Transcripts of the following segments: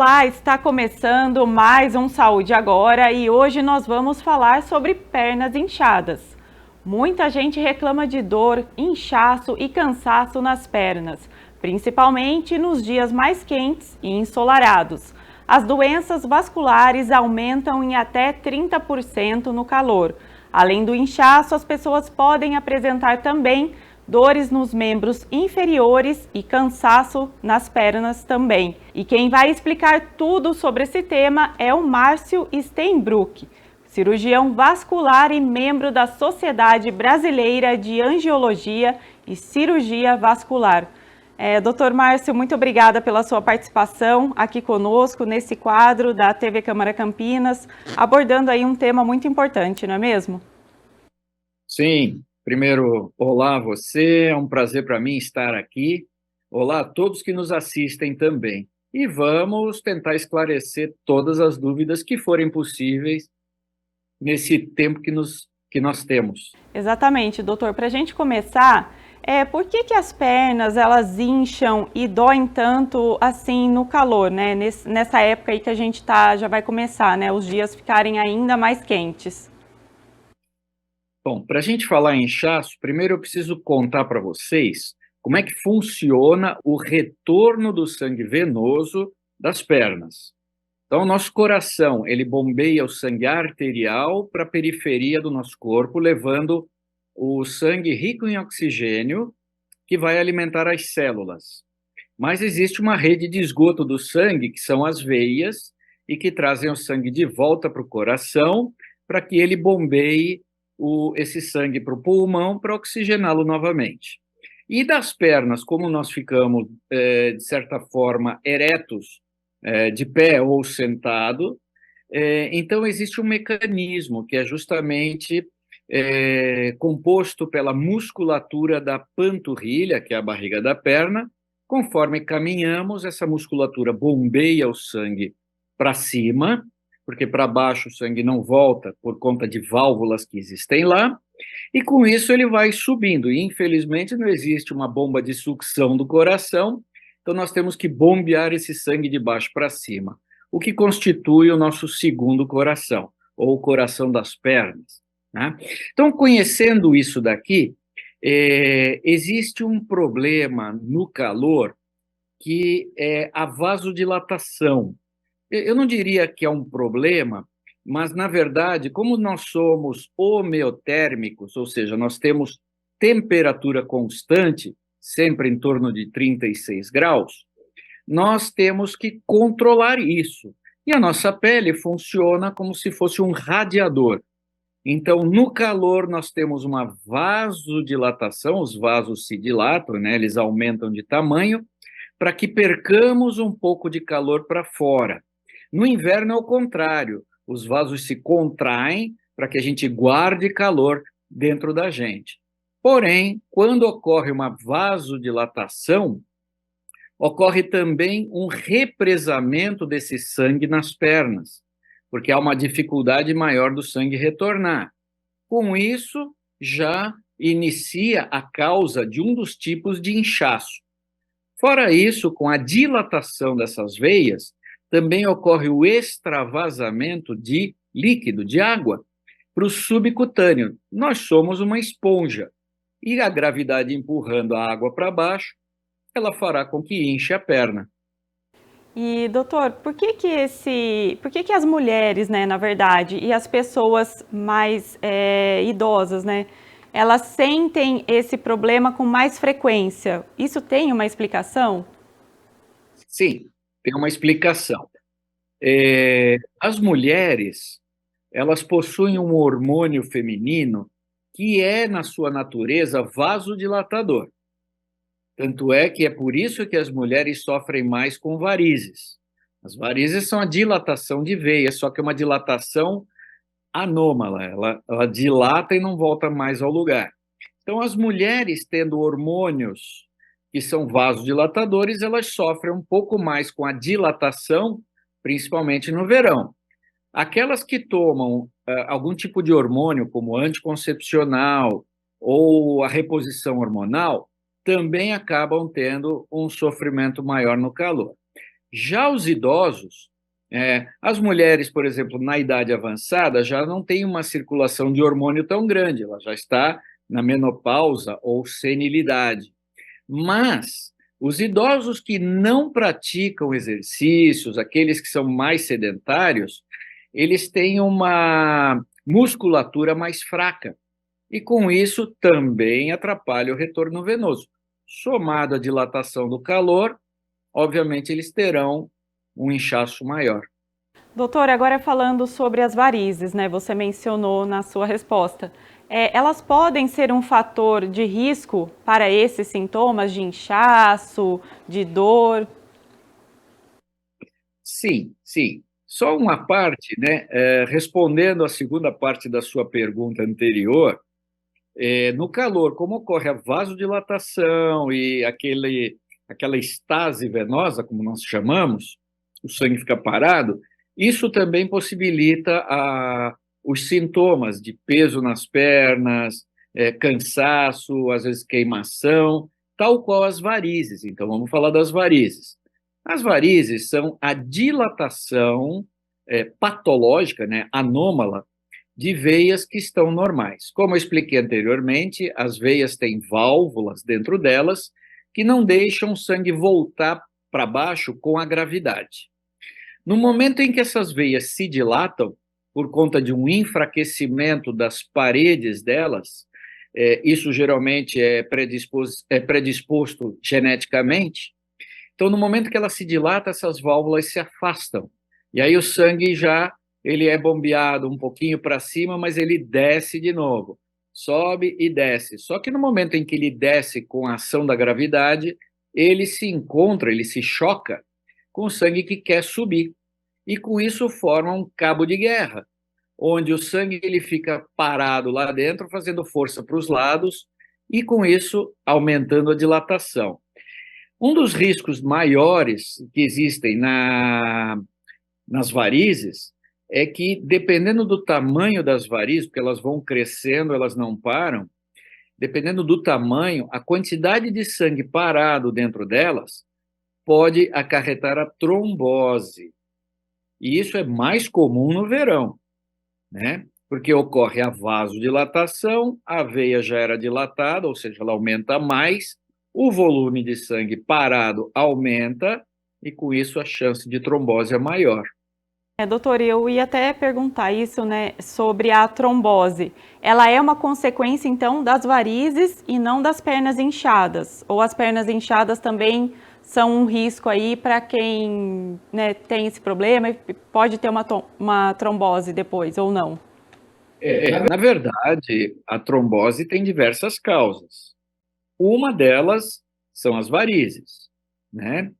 Olá, está começando mais um Saúde Agora e hoje nós vamos falar sobre pernas inchadas. Muita gente reclama de dor, inchaço e cansaço nas pernas, principalmente nos dias mais quentes e ensolarados. As doenças vasculares aumentam em até 30% no calor. Além do inchaço, as pessoas podem apresentar também dores nos membros inferiores e cansaço nas pernas também. E quem vai explicar tudo sobre esse tema é o Márcio Steinbruck, cirurgião vascular e membro da Sociedade Brasileira de Angiologia e Cirurgia Vascular. Dr. Márcio, muito obrigada pela sua participação aqui conosco nesse quadro da TV Câmara Campinas, abordando aí um tema muito importante, não é mesmo? Sim, primeiro, olá você, é um prazer para mim estar aqui. Olá a todos que nos assistem também. E vamos tentar esclarecer todas as dúvidas que forem possíveis nesse tempo que nós temos. Exatamente, doutor. Para a gente começar, por que as pernas elas incham e doem tanto assim no calor, né? Nessa época aí que a gente já vai começar, né? Os dias ficarem ainda mais quentes. Bom, para a gente falar em inchaço, primeiro eu preciso contar para vocês como é que funciona o retorno do sangue venoso das pernas. Então, o nosso coração, ele bombeia o sangue arterial para a periferia do nosso corpo, levando o sangue rico em oxigênio, que vai alimentar as células. Mas existe uma rede de esgoto do sangue, que são as veias, e que trazem o sangue de volta para o coração, para que ele bombeie esse sangue para o pulmão, para oxigená-lo novamente. E das pernas, como nós ficamos, de certa forma, eretos, de pé ou sentado, então existe um mecanismo que é justamente composto pela musculatura da panturrilha, que é a barriga da perna. Conforme caminhamos, essa musculatura bombeia o sangue para cima, porque para baixo o sangue não volta por conta de válvulas que existem lá, e com isso ele vai subindo. E infelizmente não existe uma bomba de sucção do coração, então nós temos que bombear esse sangue de baixo para cima, o que constitui o nosso segundo coração, ou o coração das pernas, né? Então, conhecendo isso daqui, existe um problema no calor que é a vasodilatação. Eu não diria que é um problema, mas, na verdade, como nós somos homeotérmicos, ou seja, nós temos temperatura constante, sempre em torno de 36 graus, nós temos que controlar isso. E a nossa pele funciona como se fosse um radiador. Então, no calor, nós temos uma vasodilatação, os vasos se dilatam, né? Eles aumentam de tamanho, para que percamos um pouco de calor para fora. No inverno é o contrário, os vasos se contraem para que a gente guarde calor dentro da gente. Porém, quando ocorre uma vasodilatação, ocorre também um represamento desse sangue nas pernas, porque há uma dificuldade maior do sangue retornar. Com isso, já inicia a causa de um dos tipos de inchaço. Fora isso, com a dilatação dessas veias, também ocorre o extravasamento de líquido, de água, para o subcutâneo. Nós somos uma esponja, e a gravidade empurrando a água para baixo, ela fará com que inche a perna. E, doutor, por que as mulheres, né, na verdade, e as pessoas mais idosas, né, elas sentem esse problema com mais frequência? Isso tem uma explicação? Sim, tem uma explicação. As mulheres, elas possuem um hormônio feminino que é, na sua natureza, vasodilatador. Tanto é que é por isso que as mulheres sofrem mais com varizes. As varizes são a dilatação de veias, só que é uma dilatação anômala, ela dilata e não volta mais ao lugar. Então, as mulheres tendo hormônios que são vasodilatadores, elas sofrem um pouco mais com a dilatação, principalmente no verão. Aquelas que tomam algum tipo de hormônio, como anticoncepcional ou a reposição hormonal, também acabam tendo um sofrimento maior no calor. Já os idosos, as mulheres, por exemplo, na idade avançada, já não têm uma circulação de hormônio tão grande, ela já está na menopausa ou senilidade. Mas os idosos que não praticam exercícios, aqueles que são mais sedentários, eles têm uma musculatura mais fraca e, com isso, também atrapalha o retorno venoso. Somado à dilatação do calor, obviamente, eles terão um inchaço maior. Doutor, agora falando sobre as varizes, né? Você mencionou na sua resposta. Elas podem ser um fator de risco para esses sintomas de inchaço, de dor? Sim, sim. Só uma parte, né? Respondendo à segunda parte da sua pergunta anterior, no calor, como ocorre a vasodilatação e aquela estase venosa, como nós chamamos, o sangue fica parado, isso também possibilita os sintomas de peso nas pernas, cansaço, às vezes queimação, tal qual as varizes. Então, vamos falar das varizes. As varizes são a dilatação patológica, né, anômala, de veias que estão normais. Como eu expliquei anteriormente, as veias têm válvulas dentro delas que não deixam o sangue voltar para baixo com a gravidade. No momento em que essas veias se dilatam, por conta de um enfraquecimento das paredes delas, isso geralmente é predisposto geneticamente. Então, no momento que ela se dilata, essas válvulas se afastam. E aí o sangue já ele é bombeado um pouquinho para cima, mas ele desce de novo. Sobe e desce. Só que no momento em que ele desce com a ação da gravidade, ele se encontra, ele se choca com o sangue que quer subir. E com isso forma um cabo de guerra, onde o sangue ele fica parado lá dentro, fazendo força para os lados e com isso aumentando a dilatação. Um dos riscos maiores que existem nas varizes é que, dependendo do tamanho das varizes, porque elas vão crescendo, elas não param, dependendo do tamanho, a quantidade de sangue parado dentro delas pode acarretar a trombose. E isso é mais comum no verão, né? Porque ocorre a vasodilatação, a veia já era dilatada, ou seja, ela aumenta mais, o volume de sangue parado aumenta e, com isso, a chance de trombose é maior. Doutor, eu ia até perguntar isso, né, sobre a trombose. Ela é uma consequência, então, das varizes e não das pernas inchadas? Ou as pernas inchadas também são um risco aí para quem, né, tem esse problema e pode ter uma trombose depois, ou não? Na verdade, a trombose tem diversas causas. Uma delas são as varizes, né?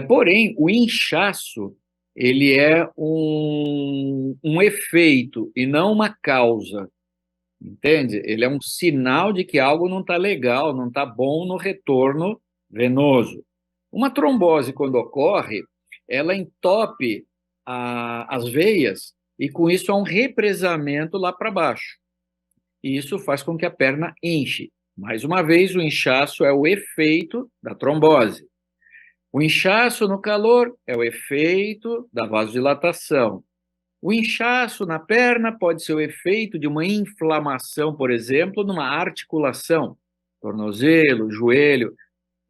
Porém, o inchaço, ele é um efeito e não uma causa, entende? Ele é um sinal de que algo não está legal, não está bom no retorno venoso. Uma trombose, quando ocorre, ela entope as veias e, com isso, há um represamento lá para baixo. E isso faz com que a perna inche. Mais uma vez, o inchaço é o efeito da trombose. O inchaço no calor é o efeito da vasodilatação. O inchaço na perna pode ser o efeito de uma inflamação, por exemplo, numa articulação, tornozelo, joelho.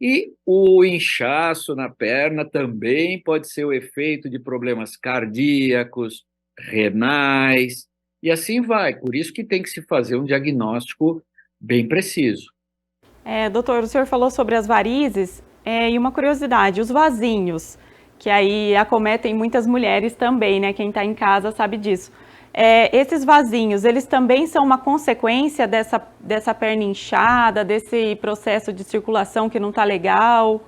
E o inchaço na perna também pode ser o efeito de problemas cardíacos, renais, e assim vai. Por isso que tem que se fazer um diagnóstico bem preciso. Doutor, o senhor falou sobre as varizes, e uma curiosidade, os vasinhos, que aí acometem muitas mulheres também, né? Quem está em casa sabe disso. Esses vasinhos, eles também são uma consequência dessa perna inchada, desse processo de circulação que não está legal?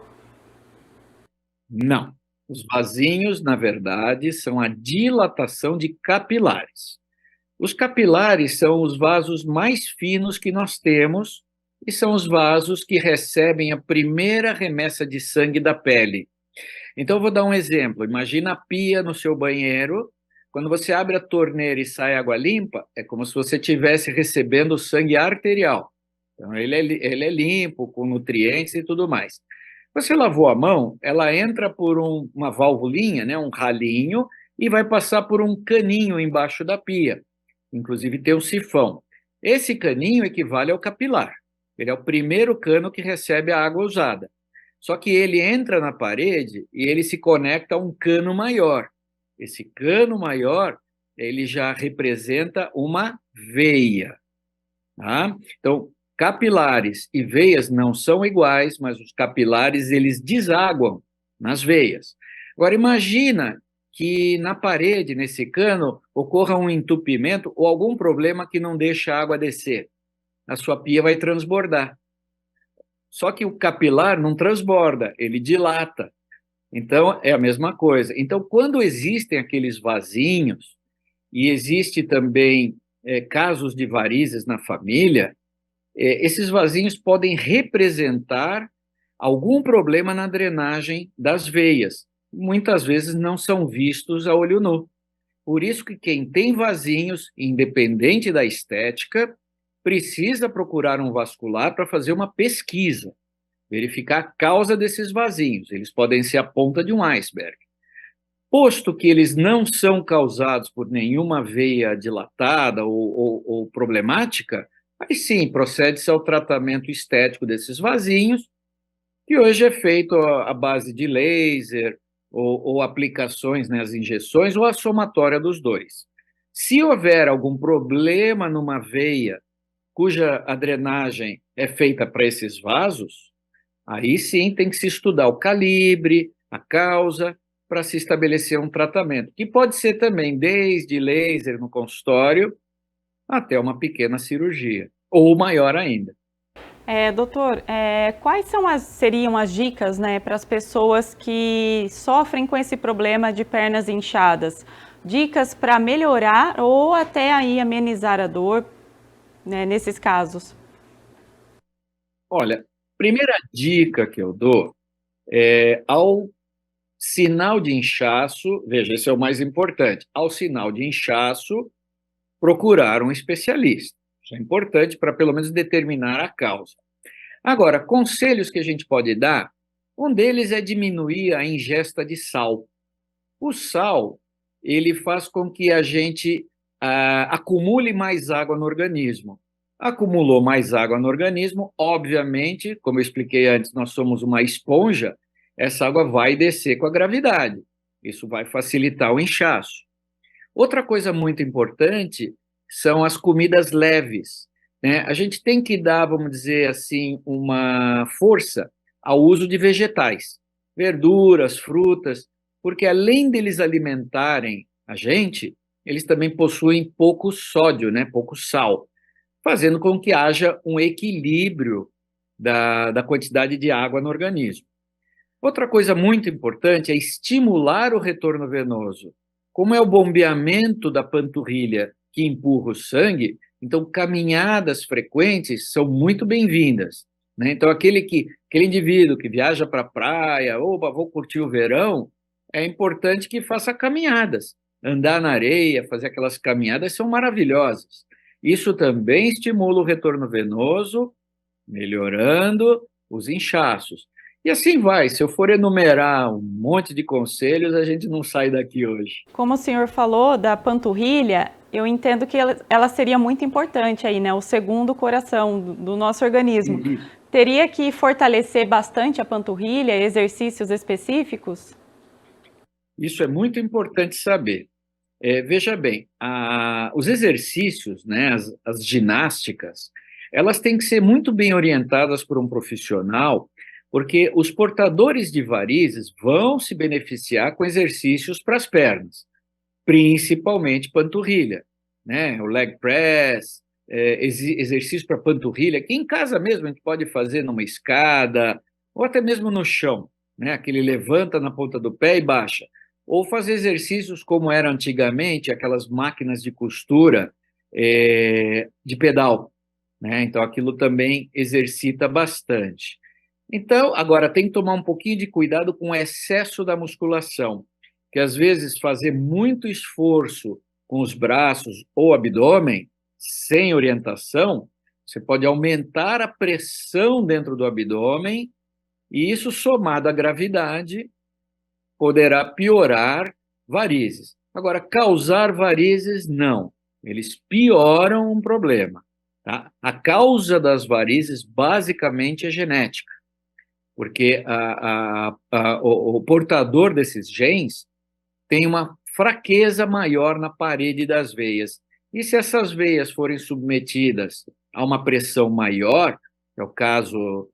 Não. Os vasinhos, na verdade, são a dilatação de capilares. Os capilares são os vasos mais finos que nós temos e são os vasos que recebem a primeira remessa de sangue da pele. Então, eu vou dar um exemplo. Imagina a pia no seu banheiro. Quando você abre a torneira e sai água limpa, é como se você estivesse recebendo sangue arterial. Então, ele é limpo, com nutrientes e tudo mais. Você lavou a mão, ela entra por uma valvulinha, né, um ralinho, e vai passar por um caninho embaixo da pia. Inclusive tem um sifão. Esse caninho equivale ao capilar. Ele é o primeiro cano que recebe a água usada. Só que ele entra na parede e ele se conecta a um cano maior. Esse cano maior, ele já representa uma veia. Tá? Então, capilares e veias não são iguais, mas os capilares eles desaguam nas veias. Agora, imagina que na parede, nesse cano, ocorra um entupimento ou algum problema que não deixa a água descer. A sua pia vai transbordar. Só que o capilar não transborda, ele dilata. Então, é a mesma coisa. Então, quando existem aqueles vasinhos, e existe também casos de varizes na família, esses vasinhos podem representar algum problema na drenagem das veias. Muitas vezes não são vistos a olho nu. Por isso que quem tem vasinhos, independente da estética, precisa procurar um vascular para fazer uma pesquisa, verificar a causa desses vasinhos. Eles podem ser a ponta de um iceberg. Posto que eles não são causados por nenhuma veia dilatada ou problemática, aí sim, procede-se ao tratamento estético desses vasinhos, que hoje é feito à base de laser ou aplicações, né, as injeções, ou a somatória dos dois. Se houver algum problema numa veia cuja a drenagem é feita para esses vasos, aí sim tem que se estudar o calibre, a causa, para se estabelecer um tratamento, que pode ser também desde laser no consultório até uma pequena cirurgia, ou maior ainda. Doutor, quais seriam as dicas, né, para as pessoas que sofrem com esse problema de pernas inchadas? Dicas para melhorar ou até aí amenizar a dor, né, nesses casos? Olha, primeira dica que eu dou é ao sinal de inchaço, veja, esse é o mais importante, ao sinal de inchaço, procurar um especialista. Isso é importante para pelo menos determinar a causa. Agora, conselhos que a gente pode dar, um deles é diminuir a ingesta de sal. O sal, ele faz com que a gente acumule mais água no organismo. Acumulou mais água no organismo, obviamente, como eu expliquei antes, nós somos uma esponja, essa água vai descer com a gravidade. Isso vai facilitar o inchaço. Outra coisa muito importante são as comidas leves, né? A gente tem que dar, vamos dizer assim, uma força ao uso de vegetais, verduras, frutas, porque além deles alimentarem a gente, eles também possuem pouco sódio, né? Pouco sal, fazendo com que haja um equilíbrio da quantidade de água no organismo. Outra coisa muito importante é estimular o retorno venoso. Como é o bombeamento da panturrilha que empurra o sangue, então caminhadas frequentes são muito bem-vindas, né? Então aquele indivíduo que viaja para a praia, opa, vou curtir o verão, é importante que faça caminhadas. Andar na areia, fazer aquelas caminhadas são maravilhosas. Isso também estimula o retorno venoso, melhorando os inchaços. E assim vai, se eu for enumerar um monte de conselhos, a gente não sai daqui hoje. Como o senhor falou da panturrilha, eu entendo que ela seria muito importante aí, né? O segundo coração do nosso organismo. Teria que fortalecer bastante a panturrilha, exercícios específicos? Isso é muito importante saber. Veja bem, os exercícios, né, as ginásticas, elas têm que ser muito bem orientadas por um profissional, porque os portadores de varizes vão se beneficiar com exercícios para as pernas, principalmente panturrilha, né? O leg press, exercício para panturrilha, que em casa mesmo a gente pode fazer numa escada, ou até mesmo no chão, né? Aquele levanta na ponta do pé e baixa. Ou fazer exercícios como era antigamente, aquelas máquinas de costura de pedal, né? Então aquilo também exercita bastante. Então, agora tem que tomar um pouquinho de cuidado com o excesso da musculação, que às vezes fazer muito esforço com os braços ou abdômen, sem orientação, você pode aumentar a pressão dentro do abdômen E isso, somado à gravidade, poderá piorar varizes. Agora, causar varizes, não. Eles pioram um problema. Tá? A causa das varizes, basicamente, é genética, porque o portador desses genes tem uma fraqueza maior na parede das veias. E se essas veias forem submetidas a uma pressão maior, que é o caso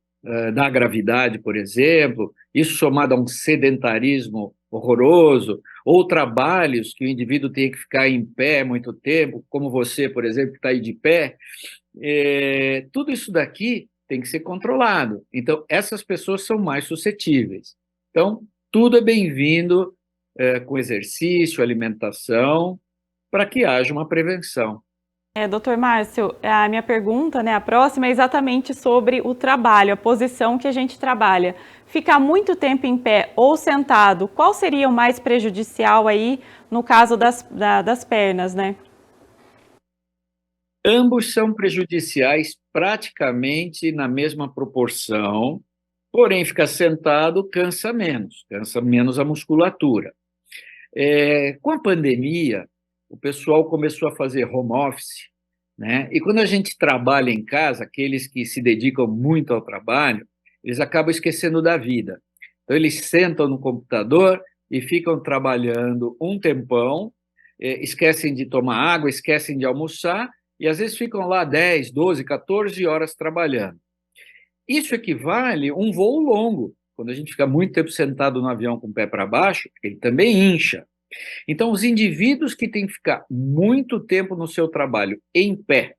da gravidade, por exemplo, isso somado a um sedentarismo horroroso, ou trabalhos que o indivíduo tem que ficar em pé muito tempo, como você, por exemplo, que está aí de pé, tudo isso daqui tem que ser controlado. Então, essas pessoas são mais suscetíveis. Então, tudo é bem-vindo com exercício, alimentação, para que haja uma prevenção. Doutor Márcio, a minha pergunta, né, a próxima é exatamente sobre o trabalho, a posição que a gente trabalha. Ficar muito tempo em pé ou sentado, qual seria o mais prejudicial aí no caso das pernas, né? Ambos são prejudiciais praticamente na mesma proporção, porém, ficar sentado cansa menos a musculatura. Com a pandemia, o pessoal começou a fazer home office, né? E quando a gente trabalha em casa, aqueles que se dedicam muito ao trabalho, eles acabam esquecendo da vida. Então, eles sentam no computador e ficam trabalhando um tempão, esquecem de tomar água, esquecem de almoçar, e às vezes ficam lá 10, 12, 14 horas trabalhando. Isso equivale a um voo longo. Quando a gente fica muito tempo sentado no avião com o pé para baixo, ele também incha. Então, os indivíduos que têm que ficar muito tempo no seu trabalho em pé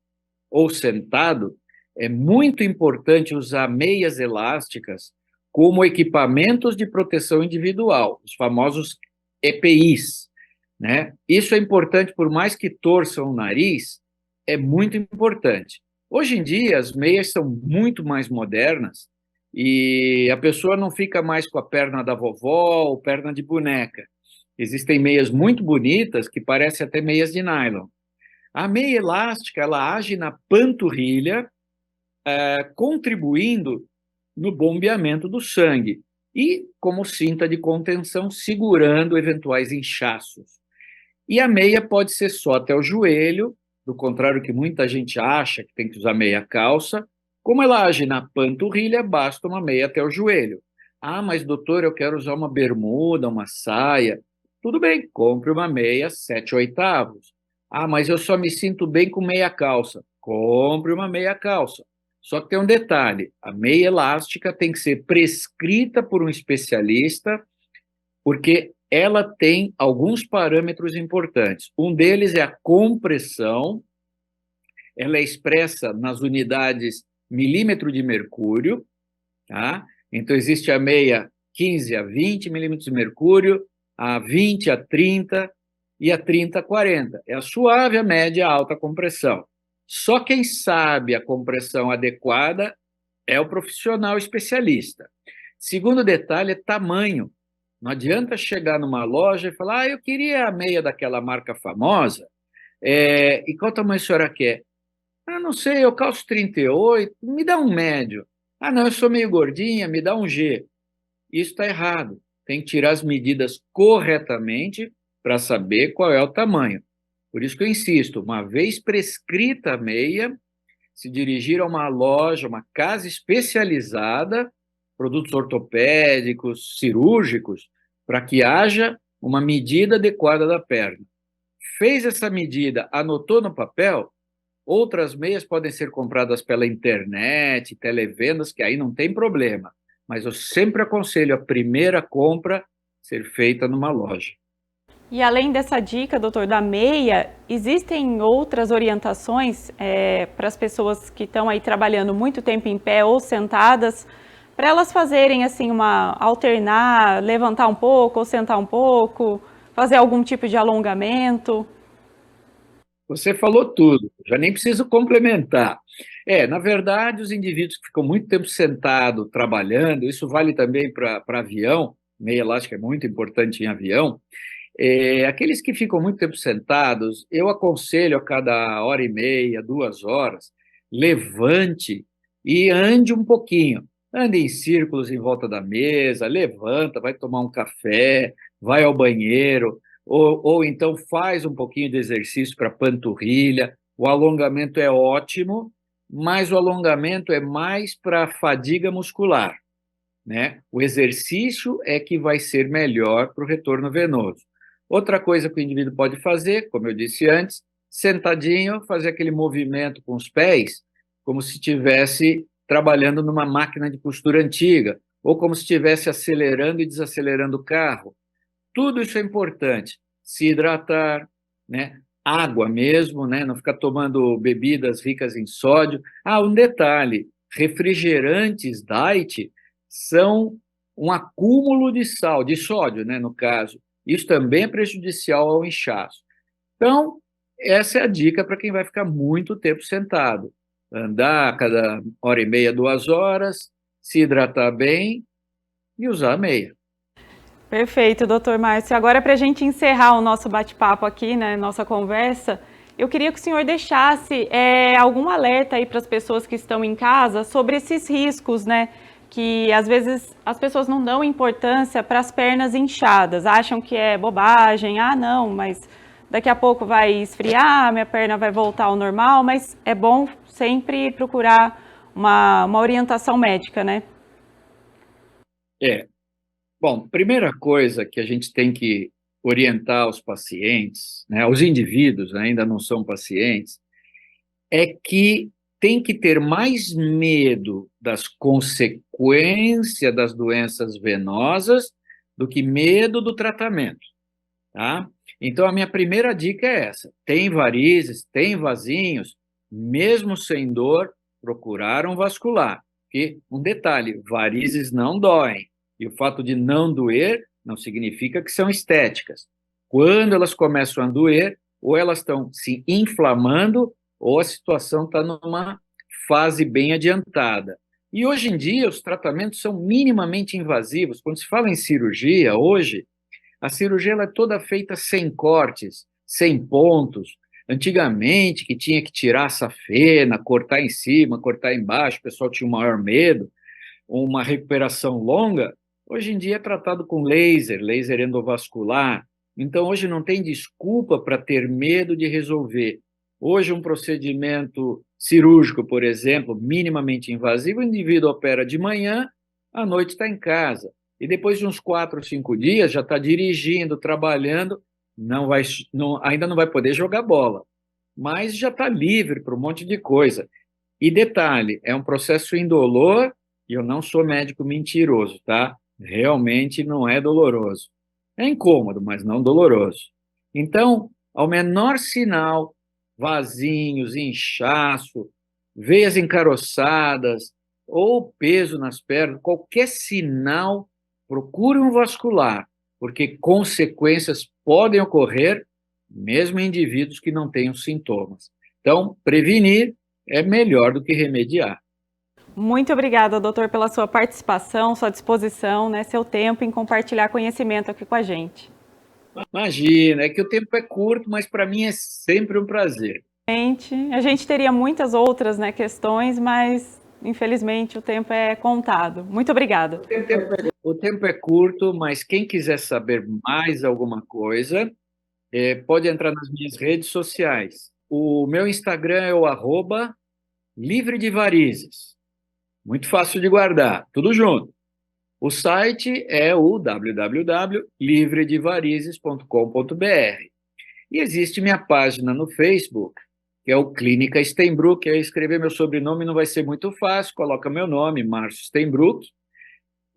ou sentado, é muito importante usar meias elásticas como equipamentos de proteção individual, os famosos EPIs, né? Isso é importante, por mais que torçam o nariz, é muito importante. Hoje em dia, as meias são muito mais modernas e a pessoa não fica mais com a perna da vovó ou perna de boneca. Existem meias muito bonitas que parecem até meias de nylon. A meia elástica, ela age na panturrilha, contribuindo no bombeamento do sangue e como cinta de contenção, segurando eventuais inchaços. E a meia pode ser só até o joelho, do contrário que muita gente acha que tem que usar meia calça. Como ela age na panturrilha, basta uma meia até o joelho. Ah, mas doutor, eu quero usar uma bermuda, uma saia. Tudo bem, compre uma meia 7/8. Ah, mas eu só me sinto bem com meia calça. Compre uma meia calça. Só que tem um detalhe, a meia elástica tem que ser prescrita por um especialista, porque ela tem alguns parâmetros importantes. Um deles é a compressão, ela é expressa nas unidades milímetro de mercúrio, tá? Então, existe a meia 15 a 20 milímetros de mercúrio, a 20 a 30 e a 30 a 40. É a suave, a média, a alta compressão. Só quem sabe a compressão adequada é o profissional especialista. Segundo detalhe é tamanho. Não adianta chegar numa loja e falar, eu queria a meia daquela marca famosa, e qual tamanho a senhora quer? Ah, não sei, eu calço 38, me dá um médio. Ah, não, eu sou meio gordinha, me dá um G. Isso está errado. Tem que tirar as medidas corretamente para saber qual é o tamanho. Por isso que eu insisto, uma vez prescrita a meia, se dirigir a uma loja, uma casa especializada, produtos ortopédicos, cirúrgicos, para que haja uma medida adequada da perna. Fez essa medida, anotou no papel, outras meias podem ser compradas pela internet, televendas, que aí não tem problema. Mas eu sempre aconselho a primeira compra ser feita numa loja. E além dessa dica, doutor, da meia, existem outras orientações para as pessoas que estão aí trabalhando muito tempo em pé ou sentadas, para elas fazerem assim alternar, levantar um pouco ou sentar um pouco, fazer algum tipo de alongamento? Você falou tudo, já nem preciso complementar. Na verdade, os indivíduos que ficam muito tempo sentado, trabalhando, isso vale também para avião, meia elástica é muito importante em avião. Aqueles que ficam muito tempo sentados, eu aconselho a cada hora e meia, 2 horas, levante e ande um pouquinho. Anda em círculos em volta da mesa, levanta, vai tomar um café, vai ao banheiro, ou então faz um pouquinho de exercício para panturrilha. O alongamento é ótimo, mas o alongamento é mais para fadiga muscular, né? O exercício é que vai ser melhor para o retorno venoso. Outra coisa que o indivíduo pode fazer, como eu disse antes, sentadinho, fazer aquele movimento com os pés, como se estivesse trabalhando numa máquina de costura antiga, ou como se estivesse acelerando e desacelerando o carro. Tudo isso é importante. Se hidratar, né? Água mesmo, né? Não ficar tomando bebidas ricas em sódio. Ah, um detalhe: refrigerantes diet são um acúmulo de sal, de sódio, né? No caso. Isso também é prejudicial ao inchaço. Então, essa é a dica para quem vai ficar muito tempo sentado. Andar a cada hora e meia, 2 horas, se hidratar bem e usar a meia. Perfeito, doutor Márcio. Agora, para a gente encerrar o nosso bate-papo aqui, né, nossa conversa, eu queria que o senhor deixasse algum alerta aí para as pessoas que estão em casa sobre esses riscos, né? Que às vezes as pessoas não dão importância para as pernas inchadas, acham que é bobagem, ah, não, mas daqui a pouco vai esfriar, minha perna vai voltar ao normal, mas é bom sempre procurar uma orientação médica, né? É. Bom, primeira coisa que a gente tem que orientar os pacientes, né, os indivíduos ainda não são pacientes, é que tem que ter mais medo das consequências das doenças venosas do que medo do tratamento, tá? Então, a minha primeira dica é essa: tem varizes, tem vasinhos, mesmo sem dor, procurar um vascular. Porque, um detalhe, varizes não doem. E o fato de não doer não significa que são estéticas. Quando elas começam a doer, ou elas estão se inflamando, ou a situação está numa fase bem adiantada. E hoje em dia, os tratamentos são minimamente invasivos. Quando se fala em cirurgia, hoje, a cirurgia ela é toda feita sem cortes, sem pontos. Antigamente, que tinha que tirar a safena, cortar em cima, cortar embaixo, o pessoal tinha o maior medo, uma recuperação longa. Hoje em dia é tratado com laser, laser endovascular. Então, hoje não tem desculpa para ter medo de resolver. Hoje, um procedimento cirúrgico, por exemplo, minimamente invasivo, o indivíduo opera de manhã, à noite está em casa. E depois de uns 4 ou 5 dias, já está dirigindo, trabalhando, ainda não vai poder jogar bola, mas já está livre para um monte de coisa. E detalhe, é um processo indolor, e eu não sou médico mentiroso, tá? Realmente não é doloroso. É incômodo, mas não doloroso. Então, ao menor sinal, vasinhos, inchaço, veias encaroçadas ou peso nas pernas, qualquer sinal, procure um vascular, porque consequências podem ocorrer mesmo em indivíduos que não tenham sintomas. Então, prevenir é melhor do que remediar. Muito obrigada, doutor, pela sua participação, sua disposição, né, seu tempo em compartilhar conhecimento aqui com a gente. Imagina, é que o tempo é curto, mas para mim é sempre um prazer. A gente teria muitas outras, né, questões, mas infelizmente o tempo é contado. Muito obrigada. O tempo é curto, mas quem quiser saber mais alguma coisa, pode entrar nas minhas redes sociais. O meu Instagram é o @livre de varizes. Muito fácil de guardar, tudo junto. O site é o www.livredevarizes.com.br. E existe minha página no Facebook, que é o Clínica Steinbrück. Aí escrever meu sobrenome não vai ser muito fácil, coloca meu nome, Márcio Steinbrück.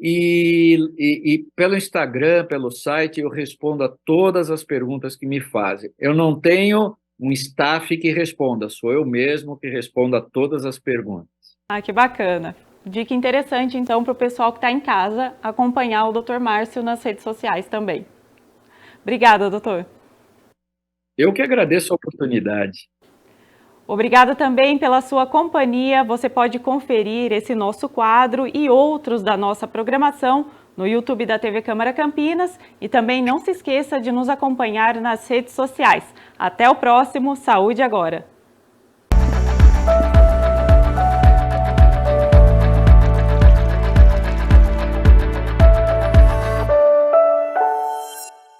E pelo Instagram, pelo site, eu respondo a todas as perguntas que me fazem. Eu não tenho um staff que responda, sou eu mesmo que respondo a todas as perguntas. Ah, que bacana. Dica interessante, então, para o pessoal que está em casa acompanhar o Dr. Márcio nas redes sociais também. Obrigada, doutor. Eu que agradeço a oportunidade. Obrigada também pela sua companhia. Você pode conferir esse nosso quadro e outros da nossa programação no YouTube da TV Câmara Campinas e também não se esqueça de nos acompanhar nas redes sociais. Até o próximo Saúde Agora!